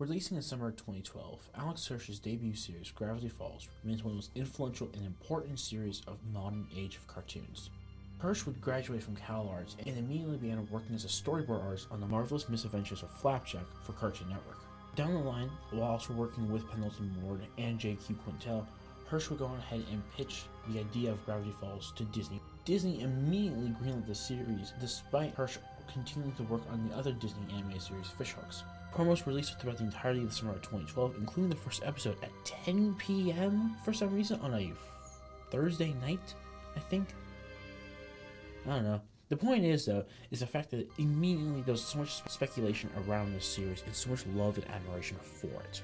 Releasing in summer of 2012, Alex Hirsch's debut series, Gravity Falls, remains one of the most influential and important series of modern age of cartoons. Hirsch would graduate from Cal Arts and immediately began working as a storyboard artist on the marvelous misadventures of Flapjack for Cartoon Network. Down the line, while also working with Pendleton Ward and J.Q. Quintel, Hirsch would go ahead and pitch the idea of Gravity Falls to Disney. Disney immediately greenlit the series, despite Hirsch continuing to work on the other Disney anime series, Fishhooks. Promos were released throughout the entirety of the summer of 2012, including the first episode at 10 p.m. for some reason on a Thursday night, I think. I don't know. The point is, though, is the fact that immediately there was so much speculation around this series and so much love and admiration for it.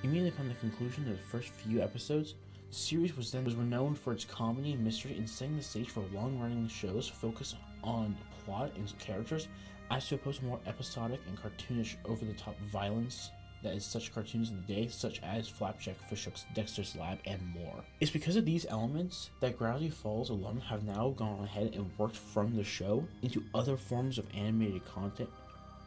Immediately upon the conclusion of the first few episodes, the series was renowned for its comedy and mystery and setting the stage for long-running shows focused on plot and characters, as to opposed to more episodic and cartoonish over-the-top violence that is such cartoons in the day, such as Flapjack, Fishhooks, Dexter's Lab, and more. It's because of these elements that Gravity Falls alum have now gone ahead and worked from the show into other forms of animated content,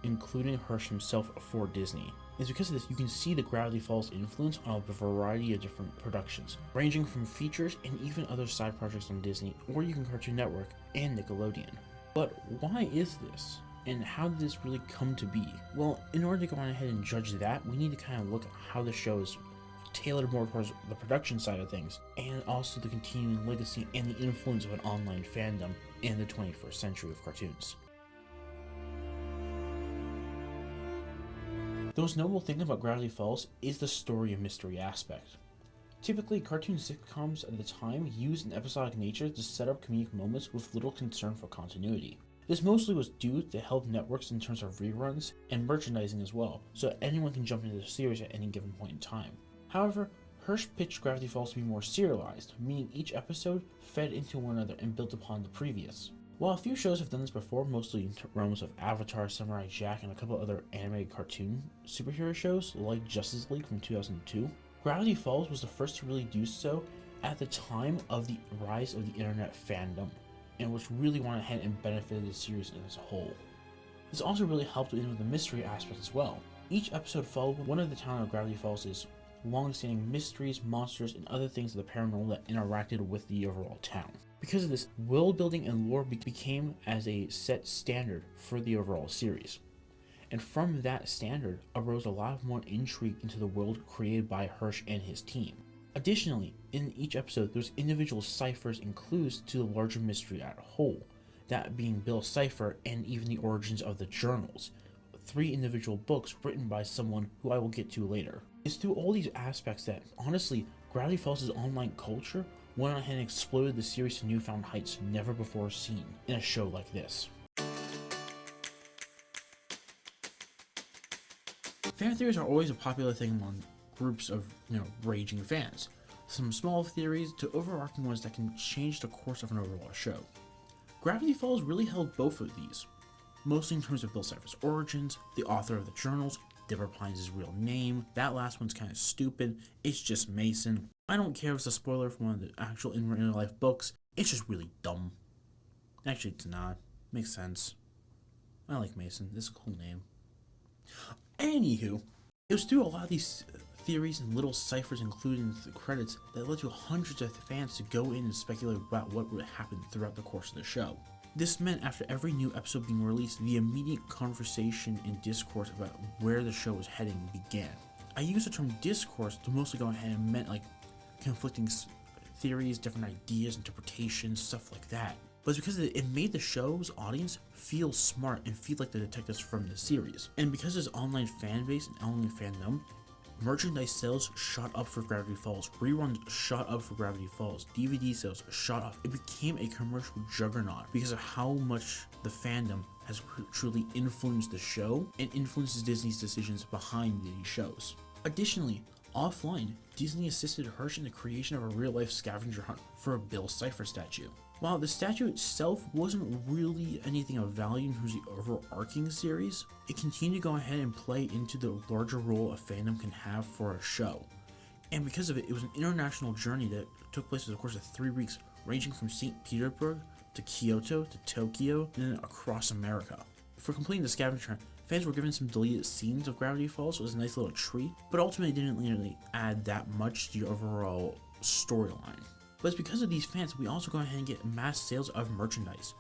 including Hirsch himself for Disney. It's because of this you can see the Gravity Falls influence on a variety of different productions, ranging from features and even other side projects on Disney or even Cartoon Network and Nickelodeon. But why is this? And how did this really come to be? Well, in order to go on ahead and judge that, we need to kind of look at how the show is tailored more towards the production side of things, and also the continuing legacy and the influence of an online fandom in the 21st century of cartoons. The most notable thing about Gravity Falls is the story and mystery aspect. Typically, cartoon sitcoms at the time used an episodic nature to set up comedic moments with little concern for continuity. This mostly was due to help networks in terms of reruns and merchandising as well, so that anyone can jump into the series at any given point in time. However, Hirsch pitched Gravity Falls to be more serialized, meaning each episode fed into one another and built upon the previous. While a few shows have done this before, mostly in realms of Avatar, Samurai Jack, and a couple other animated cartoon superhero shows like Justice League from 2002, Gravity Falls was the first to really do so at the time of the rise of the internet fandom, and which really went ahead and benefited the series as a whole. This also really helped in with the mystery aspect as well. Each episode followed one of the town of Gravity Falls' long-standing mysteries, monsters, and other things of the paranormal that interacted with the overall town. Because of this, world building and lore became as a set standard for the overall series. And from that standard arose a lot more intrigue into the world created by Hirsch and his team. Additionally, in each episode, there's individual ciphers and clues to the larger mystery at whole, that being Bill's cipher and even the origins of the journals, 3 individual books written by someone who I will get to later. It's through all these aspects that, honestly, Gravity Falls' online culture went ahead and exploded the series to newfound heights never before seen in a show like this. Fan theories are always a popular thing among groups of, raging fans. Some small theories to overarching ones that can change the course of an overall show. Gravity Falls really held both of these, mostly in terms of Bill Cipher's origins, the author of the journals, Deborah Pines' real name. That last one's kind of stupid. It's just Mason. I don't care if it's a spoiler from one of the actual in real life books. It's just really dumb. Actually, it's not. Makes sense. I like Mason. It's a cool name. Anywho, it was through a lot of these theories and little ciphers included in the credits that led to hundreds of fans to go in and speculate about what would happen throughout the course of the show. This meant after every new episode being released, the immediate conversation and discourse about where the show was heading began. I use the term discourse to mostly go ahead and meant like conflicting theories, different ideas, interpretations, stuff like that. But it's because it made the show's audience feel smart and feel like the detectives from the series. And because of its online fan base and online fandom, merchandise sales shot up for Gravity Falls, reruns shot up for Gravity Falls, DVD sales shot up. It became a commercial juggernaut because of how much the fandom has truly influenced the show and influences Disney's decisions behind these shows. Additionally, offline, Disney assisted Hirsch in the creation of a real-life scavenger hunt for a Bill Cipher statue. While the statue itself wasn't really anything of value in terms of the overarching series, it continued to go ahead and play into the larger role a fandom can have for a show. And because of it, it was an international journey that took place over the course of 3 weeks, ranging from St. Petersburg to Kyoto to Tokyo, and then across America. For completing the scavenger hunt, Fans were given some deleted scenes of Gravity Falls, so it was a nice little treat, but ultimately didn't really add that much to the overall storyline. But it's because of these fans we also go ahead and get mass sales of merchandise.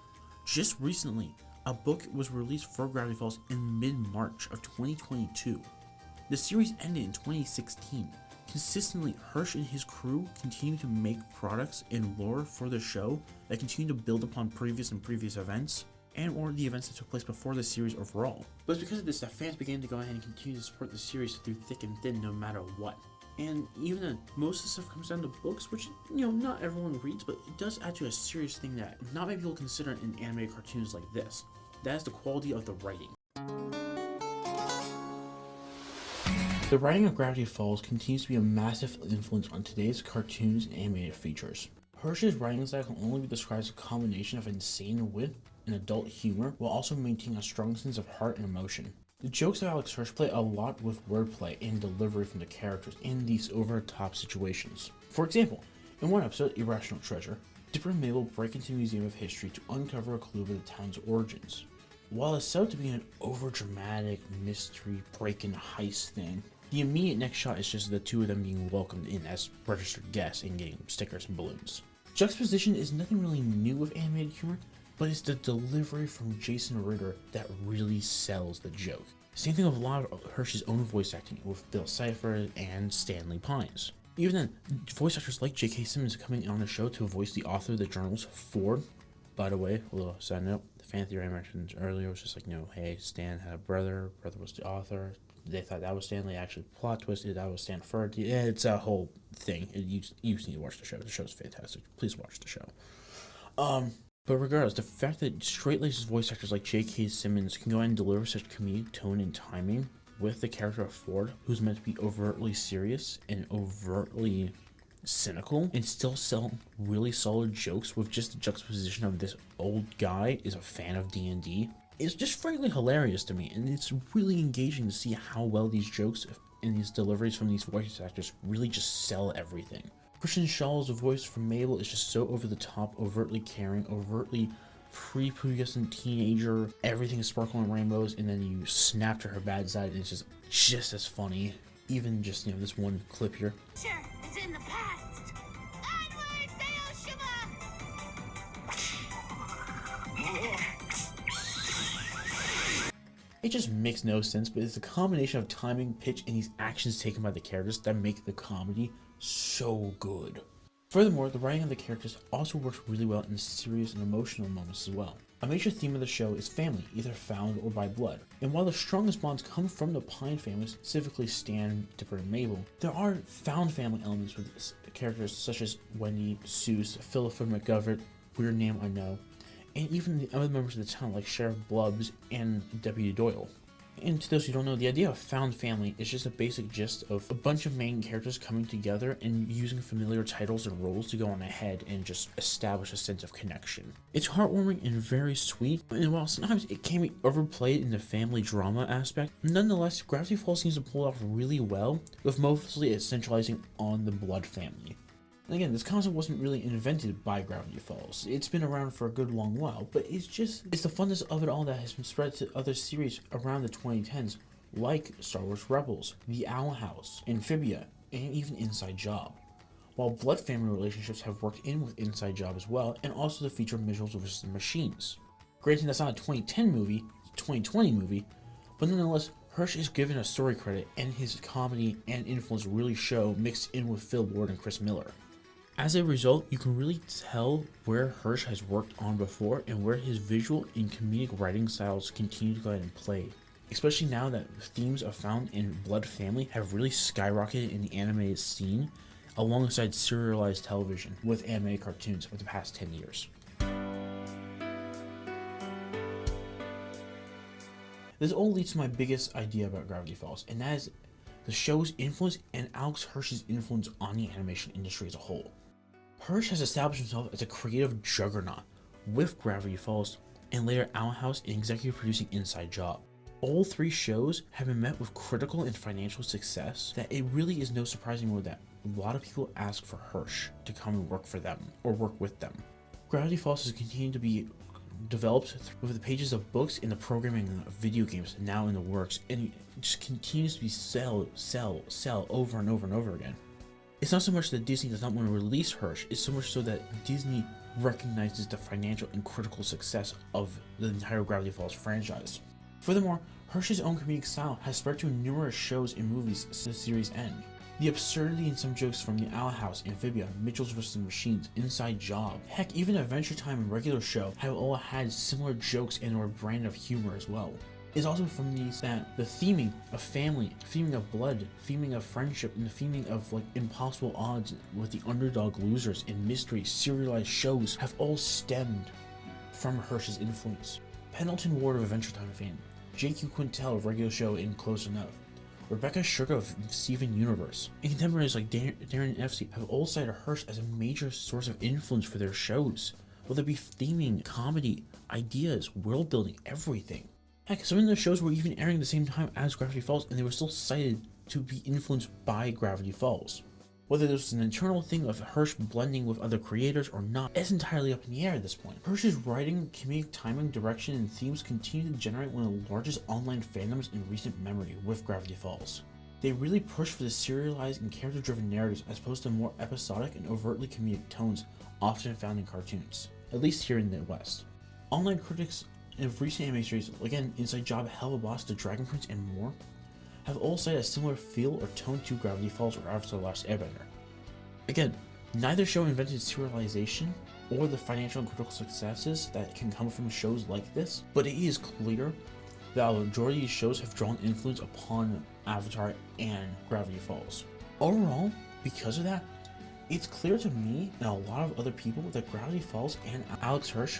Just recently, a book was released for Gravity Falls in mid-March of 2022. The series ended in 2016. Consistently, Hirsch and his crew continue to make products and lore for the show that continue to build upon previous events, and or the events that took place before the series overall. But it's because of this that fans began to go ahead and continue to support the series through thick and thin no matter what. And even then, most of the stuff comes down to books, which, not everyone reads, but it does add to a serious thing that not many people consider in animated cartoons like this. That is the quality of the writing. The writing of Gravity Falls continues to be a massive influence on today's cartoons and animated features. Hirsch's writing style can only be described as a combination of insane wit and adult humor, while also maintaining a strong sense of heart and emotion. The jokes of Alex Hirsch play a lot with wordplay and delivery from the characters in these over-the-top situations. For example, in one episode, Irrational Treasure, Dipper and Mabel break into the Museum of History to uncover a clue of the town's origins. While it's set up to be an over-dramatic mystery break-in heist thing, the immediate next shot is just the two of them being welcomed in as registered guests and getting stickers and balloons. Juxtaposition is nothing really new with animated humor, but it's the delivery from Jason Ritter that really sells the joke. Same thing with a lot of Hirsch's own voice acting with Bill Cipher and Stanley Pines. Even then, voice actors like J.K. Simmons coming on the show to voice the author of the journals, Ford. By the way, a little side note, the fan theory I mentioned earlier was just like, hey, Stan had a brother was the author. They thought that was Stanley, actually plot twisted, that was Stan Ford. Yeah, it's a whole thing. You just need to watch the show. The show's fantastic. Please watch the show. But regardless, the fact that straight-laced voice actors like J.K. Simmons can go ahead and deliver such comedic tone and timing with the character of Ford, who's meant to be overtly serious and overtly cynical, and still sell really solid jokes with just the juxtaposition of this old guy is a fan of D&D, is just frankly hilarious to me, and it's really engaging to see how well these jokes and these deliveries from these voice actors really just sell everything. Christian Shaw's voice from Mabel is just so over the top, overtly caring, overtly prepubescent teenager, everything is sparkling rainbows, and then you snap to her bad side and it's just as funny. Even just, this one clip here. Sure, it's in the past. Onward, It just makes no sense, but it's a combination of timing, pitch, and these actions taken by the characters that make the comedy so good. Furthermore, the writing of the characters also works really well in serious and emotional moments as well. A major theme of the show is family, either found or by blood. And while the strongest bonds come from the Pine families, specifically Stan, Dipper, and Mabel, there are found family elements with characters such as Wendy, Seuss, Philippa McGovern, weird name I know, and even the other members of the town like Sheriff Blubbs and Deputy Doyle. And to those who don't know, the idea of found family is just a basic gist of a bunch of main characters coming together and using familiar titles and roles to go on ahead and just establish a sense of connection. It's heartwarming and very sweet, and while sometimes it can be overplayed in the family drama aspect, nonetheless, Gravity Falls seems to pull off really well, with mostly it centralizing on the Blood family. And again, this concept wasn't really invented by Gravity Falls. It's been around for a good long while, but it's the funness of it all that has been spread to other series around the 2010s, like Star Wars Rebels, The Owl House, Amphibia, and even Inside Job. While blood family relationships have worked in with Inside Job as well, and also the feature Mitchells vs. the Machines. Granted, that's not a 2010 movie, it's a 2020 movie, but nonetheless, Hirsch is given a story credit, and his comedy and influence really show mixed in with Phil Lord and Chris Miller. As a result, you can really tell where Hirsch has worked on before and where his visual and comedic writing styles continue to go ahead and play. Especially now that themes of found and blood family have really skyrocketed in the animated scene alongside serialized television with animated cartoons over the past 10 years. This all leads to my biggest idea about Gravity Falls, and that is the show's influence and Alex Hirsch's influence on the animation industry as a whole. Hirsch has established himself as a creative juggernaut with Gravity Falls and later Owl House and executive producing Inside Job. All three shows have been met with critical and financial success that it really is no surprising anymore that a lot of people ask for Hirsch to come and work for them or work with them. Gravity Falls has continued to be developed with the pages of books and the programming of video games now in the works, and it just continues to be sell over and over and over again. It's not so much that Disney does not want to release Hirsch, it's so much so that Disney recognizes the financial and critical success of the entire Gravity Falls franchise. Furthermore, Hirsch's own comedic style has spread to numerous shows and movies since the series' end. The absurdity in some jokes from the Owl House, Amphibia, Mitchell's vs. Machines, Inside Job, heck, even Adventure Time and Regular Show have all had similar jokes and or brand of humor as well. It's also from these that the theming of family, theming of blood, theming of friendship, and the theming of like impossible odds with the underdog losers and mystery serialized shows have all stemmed from Hirsch's influence. Pendleton Ward of Adventure Time fame, J.Q. Quintel of Regular Show and Close Enough, Rebecca Sugar of Steven Universe, and contemporaries like Darren F.C. have all cited Hirsch as a major source of influence for their shows, whether it be theming, comedy, ideas, world building, everything. Heck, some of the shows were even airing at the same time as Gravity Falls, and they were still cited to be influenced by Gravity Falls. Whether this was an internal thing of Hirsch blending with other creators or not is entirely up in the air at this point. Hirsch's writing, comedic timing, direction, and themes continue to generate one of the largest online fandoms in recent memory with Gravity Falls. They really push for the serialized and character-driven narratives as opposed to more episodic and overtly comedic tones often found in cartoons, at least here in the West. Online critics of recent anime series, again, Inside Job, Hell of a Boss, The Dragon Prince, and more, have all cited a similar feel or tone to Gravity Falls or Avatar: The Last Airbender. Again, neither show invented serialization or the financial and critical successes that can come from shows like this, but it is clear that a majority of these shows have drawn influence upon Avatar and Gravity Falls. Overall, because of that, it's clear to me and a lot of other people that Gravity Falls and Alex Hirsch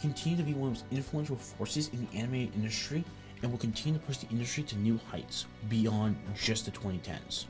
continue to be one of the most influential forces in the animated industry and will continue to push the industry to new heights beyond just the 2010s.